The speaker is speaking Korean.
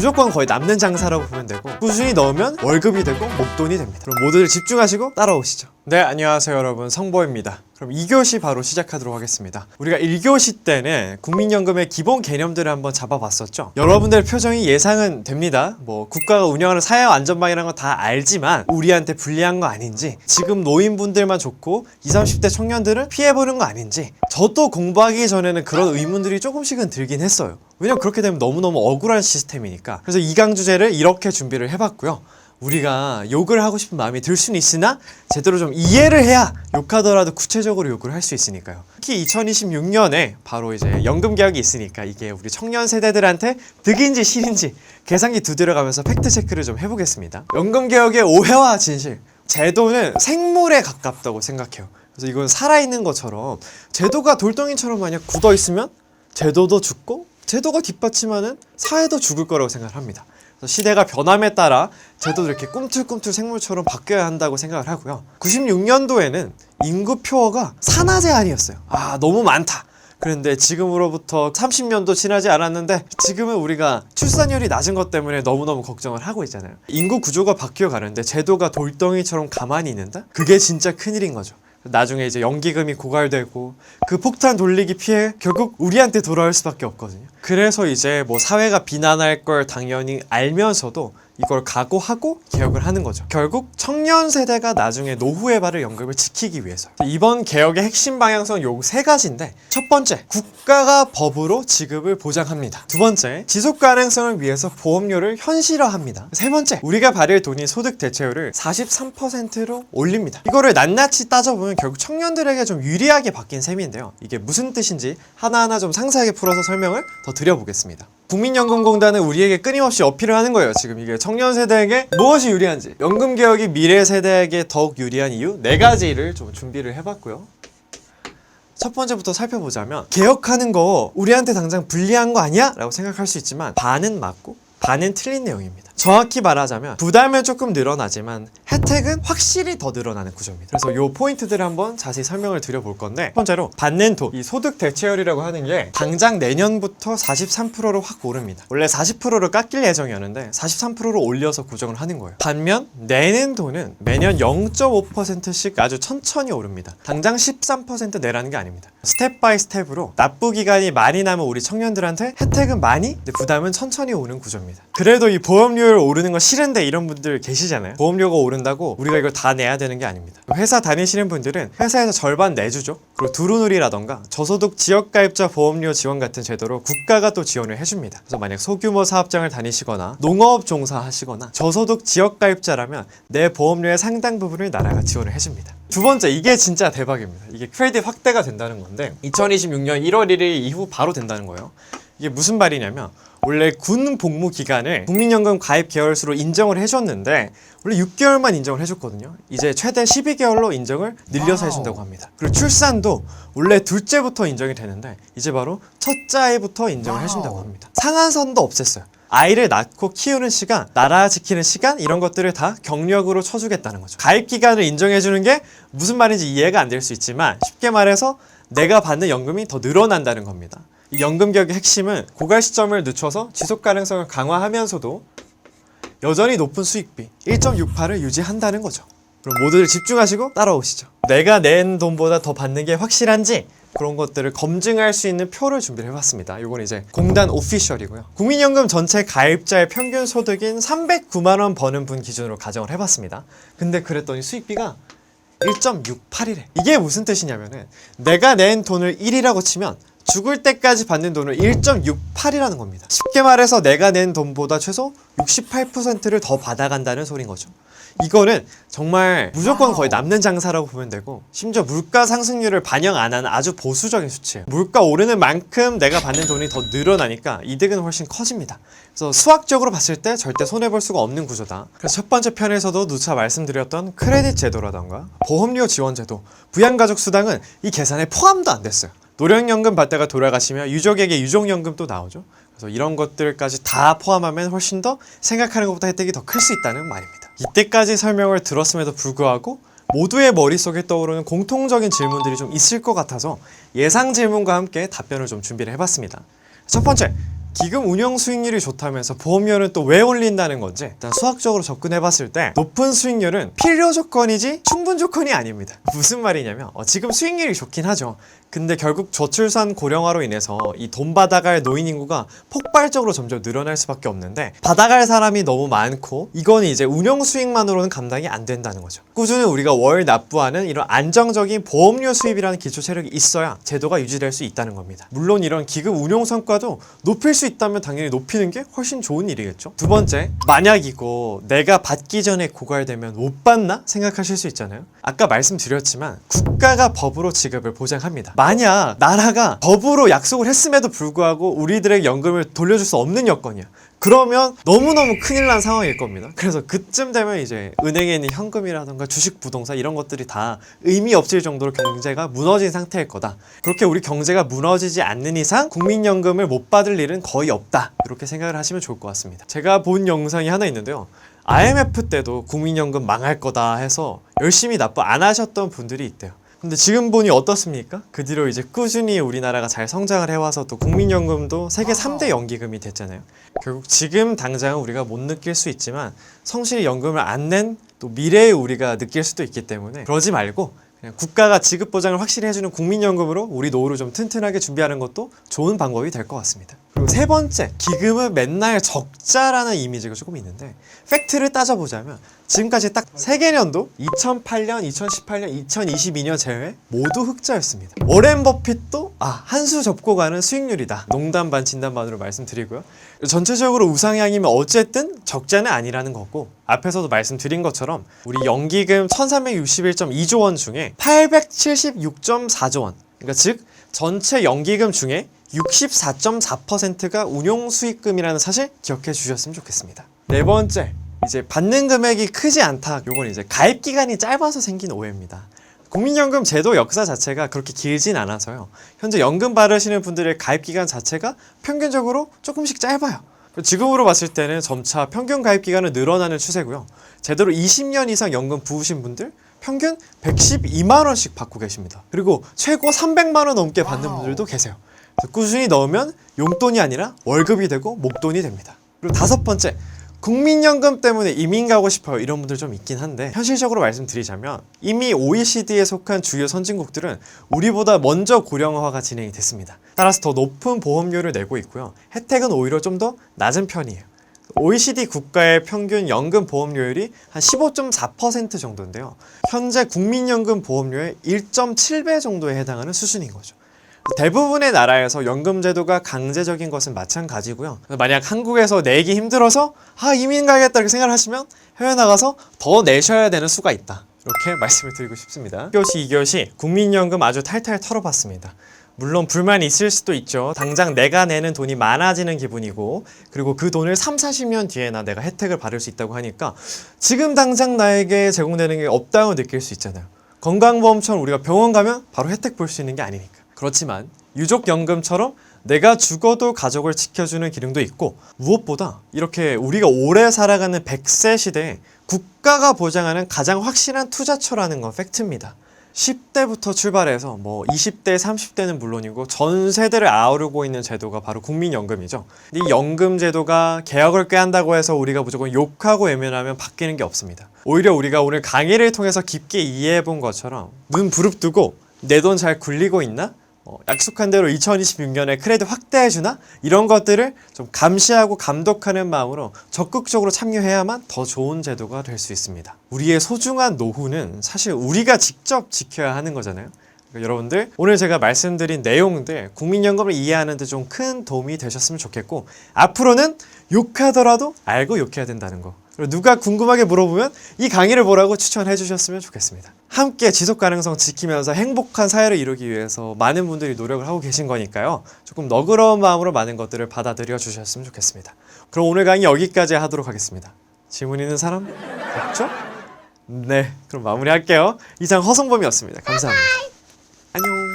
무조건 거의 남는 장사라고 보면 되고, 꾸준히 넣으면 월급이 되고 목돈이 됩니다. 그럼 모두들 집중하시고 따라오시죠. 네, 안녕하세요 여러분, 성보입니다. 그럼 2교시 바로 시작하도록 하겠습니다. 우리가 1교시 때는 국민연금의 기본 개념들을 한번 잡아봤었죠. 여러분들의 표정이 예상은 됩니다. 뭐 국가가 운영하는 사회안전망이라는 거 다 알지만 우리한테 불리한 거 아닌지, 지금 노인분들만 좋고 20, 30대 청년들은 피해보는 거 아닌지, 저도 공부하기 전에는 그런 의문들이 조금씩은 들긴 했어요. 왜냐면 그렇게 되면 너무너무 억울한 시스템이니까. 그래서 2강 주제를 이렇게 준비를 해봤고요. 우리가 욕을 하고 싶은 마음이 들 수는 있으나 제대로 좀 이해를 해야 욕하더라도 구체적으로 욕을 할 수 있으니까요. 특히 2026년에 바로 이제 연금 개혁이 있으니까 이게 우리 청년 세대들한테 득인지 실인지 계산기 두드려가면서 팩트 체크를 좀 해보겠습니다. 연금 개혁의 오해와 진실. 제도는 생물에 가깝다고 생각해요. 그래서 이건 살아있는 것처럼 제도가 돌덩이처럼 만약 굳어있으면 제도도 죽고, 제도가 뒷받침하는 사회도 죽을 거라고 생각을 합니다. 시대가 변함에 따라 제도도 이렇게 꿈틀꿈틀 생물처럼 바뀌어야 한다고 생각을 하고요. 96년도에는 인구 표어가 산하 제한이었어요. 너무 많다. 그런데 지금으로부터 30년도 지나지 않았는데 지금은 우리가 출산율이 낮은 것 때문에 너무너무 걱정을 하고 있잖아요. 인구 구조가 바뀌어 가는데 제도가 돌덩이처럼 가만히 있는다? 그게 진짜 큰일인 거죠. 나중에 이제 연기금이 고갈되고 그 폭탄 돌리기 피해 결국 우리한테 돌아올 수밖에 없거든요. 그래서 이제 뭐 사회가 비난할 걸 당연히 알면서도 이걸 각오하고 개혁을 하는 거죠. 결국 청년 세대가 나중에 노후에 받을 연금을 지키기 위해서. 이번 개혁의 핵심 방향성은 요 세 가지인데, 첫 번째, 국가가 법으로 지급을 보장합니다. 두 번째, 지속 가능성을 위해서 보험료를 현실화합니다. 세 번째, 우리가 받을 돈이 소득 대체율을 43%로 올립니다. 이거를 낱낱이 따져보면 결국 청년들에게 좀 유리하게 바뀐 셈인데요. 이게 무슨 뜻인지 하나하나 좀 상세하게 풀어서 설명을 더 드려보겠습니다. 국민연금공단은 우리에게 끊임없이 어필을 하는 거예요. 지금 이게 청년 세대에게 무엇이 유리한지, 연금 개혁이 미래 세대에게 더욱 유리한 이유 4가지를 좀 준비를 해봤고요. 첫 번째부터 살펴보자면, 개혁하는 거 우리한테 당장 불리한 거 아니야? 라고 생각할 수 있지만 반은 맞고 반은 틀린 내용입니다. 정확히 말하자면 부담은 조금 늘어나지만 혜택은 확실히 더 늘어나는 구조입니다. 그래서 이 포인트들을 한번 자세히 설명을 드려볼 건데, 첫 번째로 받는 돈, 이 소득 대체율이라고 하는 게 당장 내년부터 43%로 확 오릅니다. 원래 40%를 깎일 예정이었는데 43%로 올려서 고정을 하는 거예요. 반면 내는 돈은 매년 0.5%씩 아주 천천히 오릅니다. 당장 13% 내라는 게 아닙니다. 스텝 바이 스텝으로 납부 기간이 많이 남은 우리 청년들한테 혜택은 많이, 부담은 천천히 오는 구조입니다. 그래도 이 보험료율 오르는 거 싫은데 이런 분들 계시잖아요. 보험료가 오른다고 우리가 이걸 다 내야 되는 게 아닙니다. 회사 다니시는 분들은 회사에서 절반 내주죠. 그리고 두루누리라던가 저소득 지역가입자 보험료 지원 같은 제도로 국가가 또 지원을 해줍니다. 그래서 만약 소규모 사업장을 다니시거나 농업 종사하시거나 저소득 지역가입자라면 내 보험료의 상당 부분을 나라가 지원을 해줍니다. 두 번째, 이게 진짜 대박입니다. 이게 크레딧 확대가 된다는 건데 2026년 1월 1일 이후 바로 된다는 거예요. 이게 무슨 말이냐면, 원래 군 복무 기간을 국민연금 가입 개월수로 인정을 해줬는데 원래 6개월만 인정을 해줬거든요. 이제 최대 12개월로 인정을 늘려서 해준다고 합니다. 그리고 출산도 원래 둘째부터 인정이 되는데 이제 바로 첫째 아이부터 인정을 해준다고 합니다. 상한선도 없앴어요. 아이를 낳고 키우는 시간, 나라 지키는 시간, 이런 것들을 다 경력으로 쳐주겠다는 거죠. 가입 기간을 인정해주는 게 무슨 말인지 이해가 안 될 수 있지만 쉽게 말해서 내가 받는 연금이 더 늘어난다는 겁니다. 이 연금 개혁의 핵심은 고갈 시점을 늦춰서 지속 가능성을 강화하면서도 여전히 높은 수익비 1.68을 유지한다는 거죠. 그럼 모두들 집중하시고 따라오시죠. 내가 낸 돈보다 더 받는 게 확실한지 그런 것들을 검증할 수 있는 표를 준비를 해봤습니다. 이건 이제 공단 오피셜이고요. 국민연금 전체 가입자의 평균 소득인 309만 원 버는 분 기준으로 가정을 해봤습니다. 근데 그랬더니 수익비가 1.68이래. 이게 무슨 뜻이냐면은 내가 낸 돈을 1이라고 치면 죽을 때까지 받는 돈을 1.68이라는 겁니다. 쉽게 말해서 내가 낸 돈보다 최소 68%를 더 받아간다는 소린 거죠. 이거는 정말 무조건 거의 남는 장사라고 보면 되고, 심지어 물가 상승률을 반영 안 하는 아주 보수적인 수치예요. 물가 오르는 만큼 내가 받는 돈이 더 늘어나니까 이득은 훨씬 커집니다. 그래서 수학적으로 봤을 때 절대 손해볼 수가 없는 구조다. 그래서 첫 번째 편에서도 누차 말씀드렸던 크레딧 제도라던가 보험료 지원 제도, 부양가족 수당은 이 계산에 포함도 안 됐어요. 노령연금 받다가 돌아가시면 유족에게 유족연금도 나오죠. 그래서 이런 것들까지 다 포함하면 훨씬 더 생각하는 것보다 혜택이 더 클 수 있다는 말입니다. 이때까지 설명을 들었음에도 불구하고 모두의 머릿속에 떠오르는 공통적인 질문들이 좀 있을 것 같아서 예상 질문과 함께 답변을 좀 준비를 해봤습니다. 첫 번째, 기금 운영 수익률이 좋다면서 보험료는 또 왜 올린다는 건지 일단 수학적으로 접근해봤을 때 높은 수익률은 필요 조건이지 충분 조건이 아닙니다. 무슨 말이냐면 지금 수익률이 좋긴 하죠. 근데 결국 저출산 고령화로 인해서 이 돈 받아갈 노인 인구가 폭발적으로 점점 늘어날 수밖에 없는데 받아갈 사람이 너무 많고 이건 이제 운영 수익만으로는 감당이 안 된다는 거죠. 꾸준히 우리가 월 납부하는 이런 안정적인 보험료 수입이라는 기초 체력이 있어야 제도가 유지될 수 있다는 겁니다. 물론 이런 기금 운용 성과도 높일 수 있다면 당연히 높이는 게 훨씬 좋은 일이겠죠. 두 번째, 만약이고 내가 받기 전에 고갈되면 못 받나 생각하실 수 있잖아요. 아까 말씀드렸지만 국가가 법으로 지급을 보장합니다. 만약 나라가 법으로 약속을 했음에도 불구하고 우리들의 연금을 돌려줄 수 없는 여건이야. 그러면 너무너무 큰일 난 상황일 겁니다. 그래서 그쯤 되면 이제 은행에 있는 현금이라던가 주식, 부동산 이런 것들이 다 의미 없을 정도로 경제가 무너진 상태일 거다. 그렇게 우리 경제가 무너지지 않는 이상 국민연금을 못 받을 일은 거의 없다. 이렇게 생각을 하시면 좋을 것 같습니다. 제가 본 영상이 하나 있는데요. IMF 때도 국민연금 망할 거다 해서 열심히 납부 안 하셨던 분들이 있대요. 근데 지금 보니 어떻습니까? 그 뒤로 이제 꾸준히 우리나라가 잘 성장을 해와서 또 국민연금도 세계 3대 연기금이 됐잖아요. 결국 지금 당장은 우리가 못 느낄 수 있지만 성실히 연금을 안 낸 또 미래에 우리가 느낄 수도 있기 때문에 그러지 말고 그냥 국가가 지급 보장을 확실히 해주는 국민연금으로 우리 노후를 좀 튼튼하게 준비하는 것도 좋은 방법이 될 것 같습니다. 그리고 세 번째, 기금은 맨날 적자라는 이미지가 조금 있는데 팩트를 따져보자면 지금까지 딱 3개년도 2008년, 2018년, 2022년 제외 모두 흑자였습니다. 워렌 버핏도 한 수 접고 가는 수익률이다. 농담 반 진담 반으로 말씀드리고요. 전체적으로 우상향이면 어쨌든 적자는 아니라는 거고 앞에서도 말씀드린 것처럼 우리 연기금 1361.2조 원 중에 876.4조 원 그러니까 즉 전체 연기금 중에 64.4%가 운용수익금이라는 사실 기억해 주셨으면 좋겠습니다. 네 번째, 이제 받는 금액이 크지 않다. 요건 이제 가입 기간이 짧아서 생긴 오해입니다. 국민연금 제도 역사 자체가 그렇게 길진 않아서요. 현재 연금 받으시는 분들의 가입 기간 자체가 평균적으로 조금씩 짧아요. 지금으로 봤을 때는 점차 평균 가입 기간은 늘어나는 추세고요. 제대로 20년 이상 연금 부으신 분들 평균 112만 원씩 받고 계십니다. 그리고 최고 300만 원 넘게 받는 분들도 계세요. 꾸준히 넣으면 용돈이 아니라 월급이 되고 목돈이 됩니다. 그리고 다섯 번째, 국민연금 때문에 이민 가고 싶어요 이런 분들 좀 있긴 한데 현실적으로 말씀드리자면 이미 OECD에 속한 주요 선진국들은 우리보다 먼저 고령화가 진행이 됐습니다. 따라서 더 높은 보험료를 내고 있고요. 혜택은 오히려 좀 더 낮은 편이에요. OECD 국가의 평균 연금 보험료율이 한 15.4% 정도인데요. 현재 국민연금 보험료의 1.7배 정도에 해당하는 수준인 거죠. 대부분의 나라에서 연금 제도가 강제적인 것은 마찬가지고요. 만약 한국에서 내기 힘들어서 이민 가야겠다 이렇게 생각을 하시면 해외 나가서 더 내셔야 되는 수가 있다. 이렇게 말씀을 드리고 싶습니다. 1교시, 2교시 국민연금 아주 탈탈 털어봤습니다. 물론 불만이 있을 수도 있죠. 당장 내가 내는 돈이 많아지는 기분이고 그리고 그 돈을 3, 40년 뒤에나 내가 혜택을 받을 수 있다고 하니까 지금 당장 나에게 제공되는 게 없다고 느낄 수 있잖아요. 건강보험처럼 우리가 병원 가면 바로 혜택 볼 수 있는 게 아니니까. 그렇지만 유족연금처럼 내가 죽어도 가족을 지켜주는 기능도 있고 무엇보다 이렇게 우리가 오래 살아가는 100세 시대에 국가가 보장하는 가장 확실한 투자처라는 건 팩트입니다. 10대부터 출발해서 20대, 30대는 물론이고 전 세대를 아우르고 있는 제도가 바로 국민연금이죠. 이 연금 제도가 개혁을 꾀한다고 해서 우리가 무조건 욕하고 외면하면 바뀌는 게 없습니다. 오히려 우리가 오늘 강의를 통해서 깊게 이해해 본 것처럼 눈 부릅뜨고 내 돈 잘 굴리고 있나? 약속한 대로 2026년에 크레딧 확대해주나? 이런 것들을 좀 감시하고 감독하는 마음으로 적극적으로 참여해야만 더 좋은 제도가 될 수 있습니다. 우리의 소중한 노후는 사실 우리가 직접 지켜야 하는 거잖아요. 그러니까 여러분들 오늘 제가 말씀드린 내용들 국민연금을 이해하는 데 좀 큰 도움이 되셨으면 좋겠고 앞으로는 욕하더라도 알고 욕해야 된다는 거. 그리고 누가 궁금하게 물어보면 이 강의를 보라고 추천해 주셨으면 좋겠습니다. 함께 지속가능성 지키면서 행복한 사회를 이루기 위해서 많은 분들이 노력을 하고 계신 거니까요. 조금 너그러운 마음으로 많은 것들을 받아들여 주셨으면 좋겠습니다. 그럼 오늘 강의 여기까지 하도록 하겠습니다. 질문 있는 사람? 없죠? 네, 그럼 마무리할게요. 이상 허성범이었습니다. 감사합니다. 안녕.